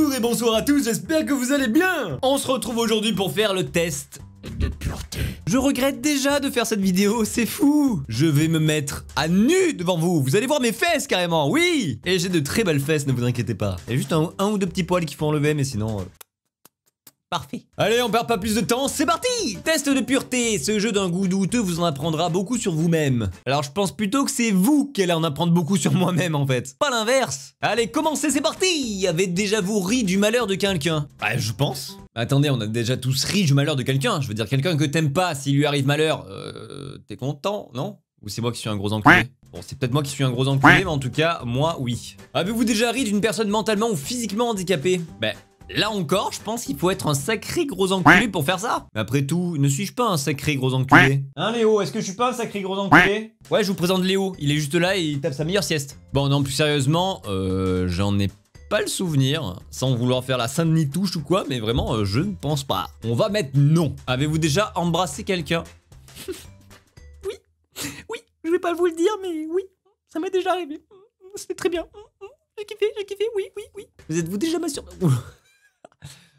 Bonjour et bonsoir à tous, j'espère que vous allez bien. On se retrouve aujourd'hui pour faire le test de pureté. Je regrette déjà de faire cette vidéo, c'est fou. Je vais me mettre à nu devant vous, vous allez voir mes fesses carrément, oui. Et j'ai de très belles fesses, ne vous inquiétez pas. Il y a juste un ou deux petits poils qu'il faut enlever, mais sinon... Parfait. Allez, on perd pas plus de temps, c'est parti. Test de pureté, ce jeu d'un goût douteux vous en apprendra beaucoup sur vous-même. Alors je pense plutôt que c'est vous qui allez en apprendre beaucoup sur moi-même en fait. Pas l'inverse. Allez, commencez, c'est parti. Avez déjà vous ri du malheur de quelqu'un? Ouais, je pense. Attendez, on a déjà tous ri du malheur de quelqu'un. Je veux dire, quelqu'un que t'aimes pas, s'il lui arrive malheur, t'es content, non? Ou c'est moi qui suis un gros enculé? Bon, c'est peut-être moi qui suis un gros enculé, mais en tout cas, moi, oui. Avez-vous déjà ri d'une personne mentalement ou physiquement handicapée? Ben... là encore, je pense qu'il faut être un sacré gros enculé pour faire ça. Mais après tout, ne suis-je pas un sacré gros enculé? Hein Léo, est-ce que je suis pas un sacré gros enculé? Ouais, je vous présente Léo, il est juste là et il tape sa meilleure sieste. Bon, non, plus sérieusement, j'en ai pas le souvenir, sans vouloir faire la Saint-Denis touche ou quoi, mais vraiment, je ne pense pas. On va mettre non. Avez-vous déjà embrassé quelqu'un? Oui, oui, je vais pas vous le dire, mais oui, ça m'est déjà arrivé. C'était très bien. J'ai kiffé, oui. Vous êtes-vous déjà masturbé?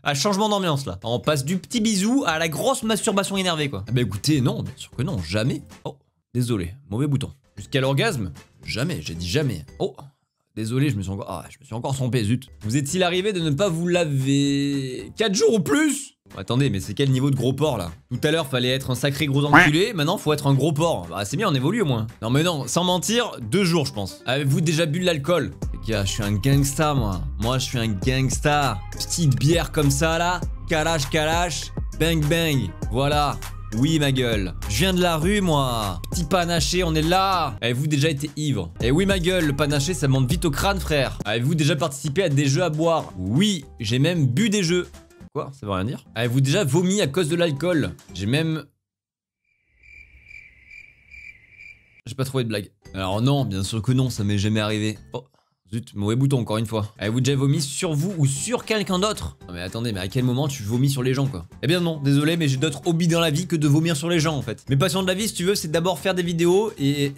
Ah, changement d'ambiance là. On passe du petit bisou à la grosse masturbation énervée quoi. Ah bah écoutez, non, bien sûr que non, jamais. Oh, désolé, mauvais bouton. Jusqu'à l'orgasme? Jamais, j'ai dit jamais. Oh, désolé, je me suis encore trompé, zut. Vous est-il arrivé de ne pas vous laver 4 jours ou plus? Attendez, mais c'est quel niveau de gros porc là? Tout à l'heure fallait être un sacré gros enculé, maintenant faut être un gros porc. Bah c'est bien, on évolue au moins. Non mais non, sans mentir, 2 jours je pense. Avez-vous déjà bu de l'alcool? Les gars, je suis un gangsta moi. Moi je suis un gangsta. Petite bière comme ça là, calache, bang bang. Voilà. Oui ma gueule, je viens de la rue moi. Petit panaché, on est là. Avez-vous déjà été ivre? Eh oui ma gueule, le panaché ça monte vite au crâne frère. Avez-vous déjà participé à des jeux à boire? Oui, j'ai même bu des jeux. Quoi? Ça veut rien dire? Avez-vous déjà vomi à cause de l'alcool? J'ai même... J'ai pas trouvé de blague. Alors non, bien sûr que non, ça m'est jamais arrivé. Oh, zut, mauvais bouton encore une fois. Avez-vous déjà vomi sur vous ou sur quelqu'un d'autre? Non mais attendez, mais à quel moment tu vomis sur les gens quoi? Eh bien non, désolé, mais j'ai d'autres hobbies dans la vie que de vomir sur les gens en fait. Mes passions de la vie, si tu veux, c'est d'abord faire des vidéos et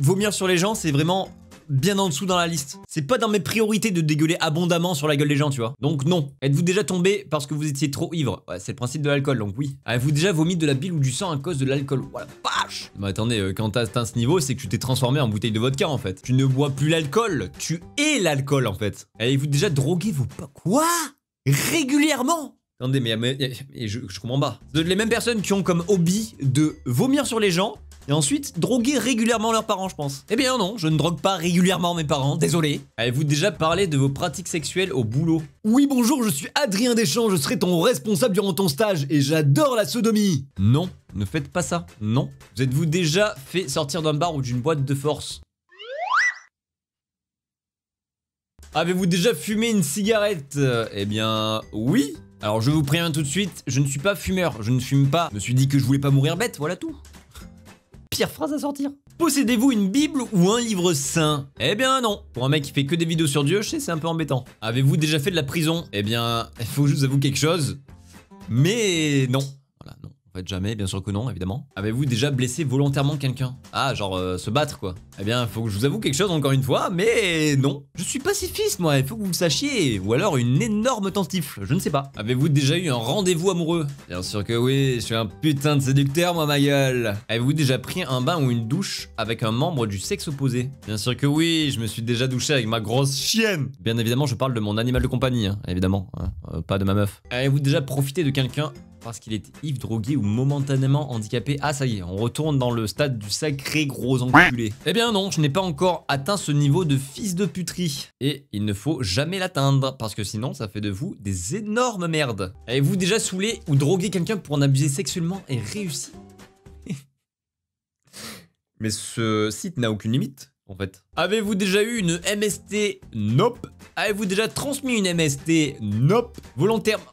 vomir sur les gens, c'est vraiment... bien en dessous dans la liste. C'est pas dans mes priorités de dégueuler abondamment sur la gueule des gens, tu vois. Donc non. Êtes-vous déjà tombé parce que vous étiez trop ivre? Ouais, c'est le principe de l'alcool, donc oui. Avez-vous déjà vomi de la bile ou du sang à cause de l'alcool? Voilà, vache! Mais attendez, quand t'as atteint ce niveau, c'est que tu t'es transformé en bouteille de vodka, en fait. Tu ne bois plus l'alcool, tu es l'alcool, en fait. Avez-vous déjà drogué vos potes? Quoi? Régulièrement? Attendez, mais je comprends pas. Vous êtes les mêmes personnes qui ont comme hobby de vomir sur les gens et ensuite droguer régulièrement leurs parents, je pense. Eh bien non, je ne drogue pas régulièrement mes parents, désolé. Avez-vous déjà parlé de vos pratiques sexuelles au boulot? Oui, bonjour, je suis Adrien Deschamps, je serai ton responsable durant ton stage et j'adore la sodomie. Non, ne faites pas ça, non. Vous êtes-vous déjà fait sortir d'un bar ou d'une boîte de force? Avez-vous déjà fumé une cigarette? Eh bien, oui. Alors je vous préviens tout de suite, je ne suis pas fumeur, je ne fume pas. Je me suis dit que je voulais pas mourir bête, voilà tout. Pire phrase à sortir. Possédez-vous une Bible ou un livre saint? Eh bien non. Pour un mec qui fait que des vidéos sur Dieu, je sais, c'est un peu embêtant. Avez-vous déjà fait de la prison? Eh bien, il faut que je vous avoue quelque chose. Mais non. Voilà, non. En fait, jamais, bien sûr que non, évidemment. Avez-vous déjà blessé volontairement quelqu'un? Ah, genre se battre, quoi. Eh bien, faut que je vous avoue quelque chose encore une fois, mais non. Je suis pacifiste, moi, il faut que vous le sachiez. Ou alors une énorme tentifle, je ne sais pas. Avez-vous déjà eu un rendez-vous amoureux? Bien sûr que oui, je suis un putain de séducteur, moi, ma gueule. Avez-vous déjà pris un bain ou une douche avec un membre du sexe opposé? Bien sûr que oui, je me suis déjà douché avec ma grosse chienne. Bien évidemment, je parle de mon animal de compagnie, hein, évidemment, hein, pas de ma meuf. Avez-vous déjà profité de quelqu'un parce qu'il était ivre, drogué ou momentanément handicapé? Ah ça y est, on retourne dans le stade du sacré gros enculé. Eh bien non, je n'ai pas encore atteint ce niveau de fils de puterie. Et il ne faut jamais l'atteindre, parce que sinon ça fait de vous des énormes merdes. Avez-vous déjà saoulé ou drogué quelqu'un pour en abuser sexuellement et réussi? Mais ce site n'a aucune limite, en fait. Avez-vous déjà eu une MST? Nope. Avez-vous déjà transmis une MST? Nope. Volontairement...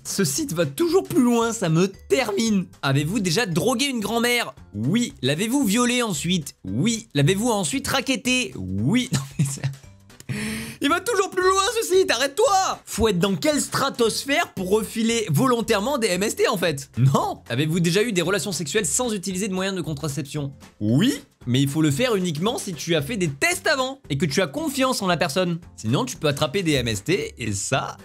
Ce site va toujours plus loin, ça me termine. Avez-vous déjà drogué une grand-mère? Oui. L'avez-vous violée ensuite? Oui. L'avez-vous ensuite racketté? Oui. Non mais il va toujours plus loin ce site, arrête-toi! Faut être dans quelle stratosphère pour refiler volontairement des MST en fait? Non. Avez-vous déjà eu des relations sexuelles sans utiliser de moyens de contraception? Oui. Mais il faut le faire uniquement si tu as fait des tests avant et que tu as confiance en la personne. Sinon, tu peux attraper des MST et ça,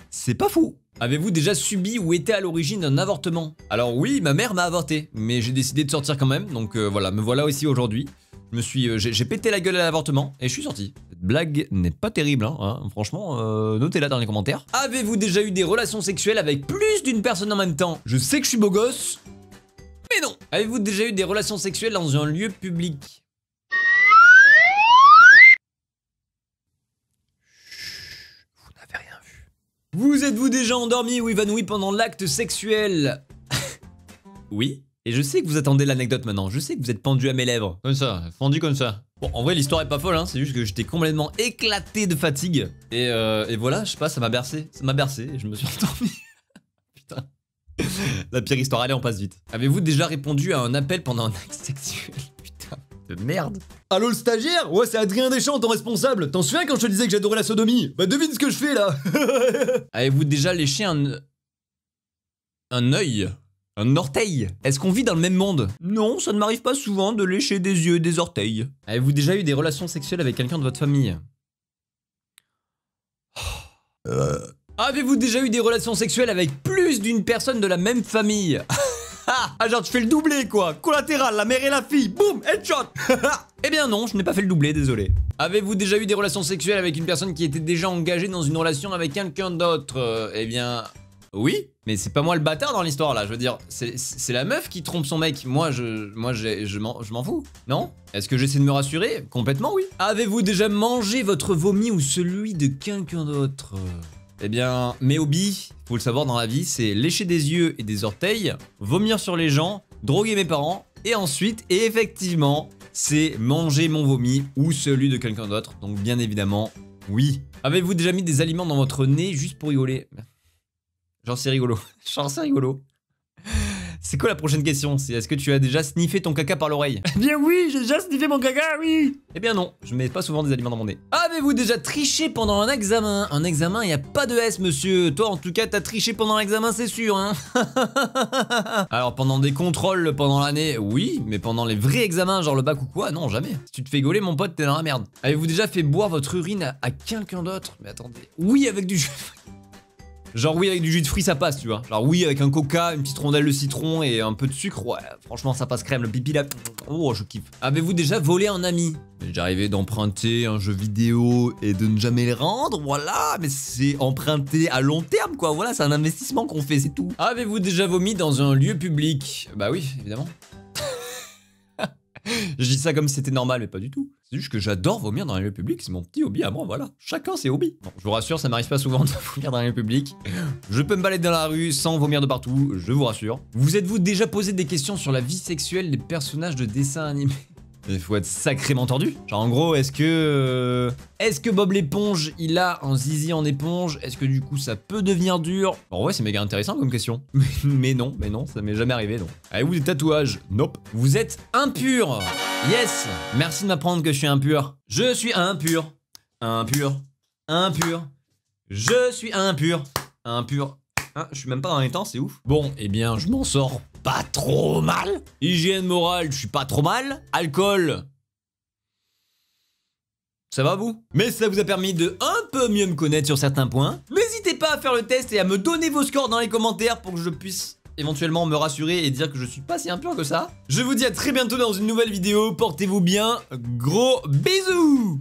c'est pas fou. Avez-vous déjà subi ou été à l'origine d'un avortement? Alors oui, ma mère m'a avorté, mais j'ai décidé de sortir quand même, donc voilà, me voilà aussi aujourd'hui. J'ai pété la gueule à l'avortement et je suis sorti. Cette blague n'est pas terrible, hein. Franchement, notez-la dans les commentaires. Avez-vous déjà eu des relations sexuelles avec plus d'une personne en même temps? Je sais que je suis beau gosse, mais non. Avez-vous déjà eu des relations sexuelles dans un lieu public? Vous n'avez rien vu. Vous êtes-vous déjà endormi ou évanoui pendant l'acte sexuel? Oui. Et je sais que vous attendez l'anecdote maintenant, je sais que vous êtes pendu à mes lèvres. Comme ça, fendu comme ça. Bon, en vrai, l'histoire est pas folle, hein, c'est juste que j'étais complètement éclaté de fatigue. Et voilà, je sais pas, ça m'a bercé. Ça m'a bercé et je me suis endormi. Putain. La pire histoire, allez, on passe vite. Avez-vous déjà répondu à un appel pendant un acte sexuel? Putain, de merde. Allô, le stagiaire? Ouais, c'est Adrien Deschamps, ton responsable. T'en souviens quand je te disais que j'adorais la sodomie? Bah, devine ce que je fais, là. Avez-vous déjà léché un œil? Un orteil? Est-ce qu'on vit dans le même monde? Non, ça ne m'arrive pas souvent de lécher des yeux et des orteils. Avez-vous déjà eu des relations sexuelles avec quelqu'un de votre famille? Avez-vous déjà eu des relations sexuelles avec plus d'une personne de la même famille? Ah, genre tu fais le doublé quoi. Collatéral, la mère et la fille, boum, headshot. Eh bien non, je n'ai pas fait le doublé, désolé. Avez-vous déjà eu des relations sexuelles avec une personne qui était déjà engagée dans une relation avec quelqu'un d'autre? Eh bien... oui, mais c'est pas moi le bâtard dans l'histoire là, je veux dire, c'est la meuf qui trompe son mec, moi je m'en fous, non? Est-ce que j'essaie de me rassurer? Complètement oui. Avez-vous déjà mangé votre vomi ou celui de quelqu'un d'autre? Eh bien, mes hobbies, faut le savoir dans la vie, c'est lécher des yeux et des orteils, vomir sur les gens, droguer mes parents, et ensuite, et effectivement, c'est manger mon vomi ou celui de quelqu'un d'autre, donc bien évidemment, oui. Avez-vous déjà mis des aliments dans votre nez juste pour rigoler? Genre c'est rigolo. Genre c'est rigolo. C'est quoi la prochaine question? C'est est-ce que tu as déjà sniffé ton caca par l'oreille? Eh bien oui, j'ai déjà sniffé mon caca, oui. Eh bien non, je mets pas souvent des aliments dans mon nez. Avez-vous déjà triché pendant un examen? Un examen, y a pas de S, monsieur. Toi, en tout cas, t'as triché pendant l'examen, c'est sûr, hein. Alors, pendant des contrôles pendant l'année, oui, mais pendant les vrais examens, genre le bac ou quoi, non, jamais. Si tu te fais gauler, mon pote, t'es dans la merde. Avez-vous déjà fait boire votre urine à quelqu'un d'autre? Mais attendez. Oui, avec du jus. Genre oui avec du jus de fruits ça passe tu vois. Genre oui avec un coca, une petite rondelle de citron et un peu de sucre, ouais franchement ça passe crème, le pipi là, oh je kiffe. Avez-vous déjà volé un ami? J'ai déjà arrivé d'emprunter un jeu vidéo et de ne jamais le rendre, voilà, mais c'est emprunter à long terme quoi, voilà c'est un investissement qu'on fait, c'est tout. Avez-vous déjà vomi dans un lieu public? Bah oui évidemment. Je dis ça comme si c'était normal, mais pas du tout. C'est juste que j'adore vomir dans les lieux publics, c'est mon petit hobby à moi, voilà. Chacun ses hobbies. Bon, je vous rassure, ça m'arrive pas souvent de vomir dans les lieux publics. Je peux me balader dans la rue sans vomir de partout, je vous rassure. Vous êtes-vous déjà posé des questions sur la vie sexuelle des personnages de dessins animés? Il faut être sacrément tordu. Genre en gros, est-ce que Bob l'éponge, il a un zizi en éponge? Est-ce que du coup ça peut devenir dur? En vrai, c'est méga intéressant comme question. mais non, ça m'est jamais arrivé donc. Avez-vous des tatouages? Nope. Vous êtes impur? Yes. Merci de m'apprendre que je suis impur. Je suis impur. Impur. Impur. Je suis impur. Impur. Hein, je suis même pas dans les temps, c'est ouf. Bon, eh bien, je m'en sors pas trop mal. Hygiène morale, je suis pas trop mal. Alcool, ça va vous? Mais ça vous a permis de un peu mieux me connaître sur certains points. N'hésitez pas à faire le test et à me donner vos scores dans les commentaires pour que je puisse éventuellement me rassurer et dire que je suis pas si impur que ça. Je vous dis à très bientôt dans une nouvelle vidéo. Portez-vous bien. Gros bisous.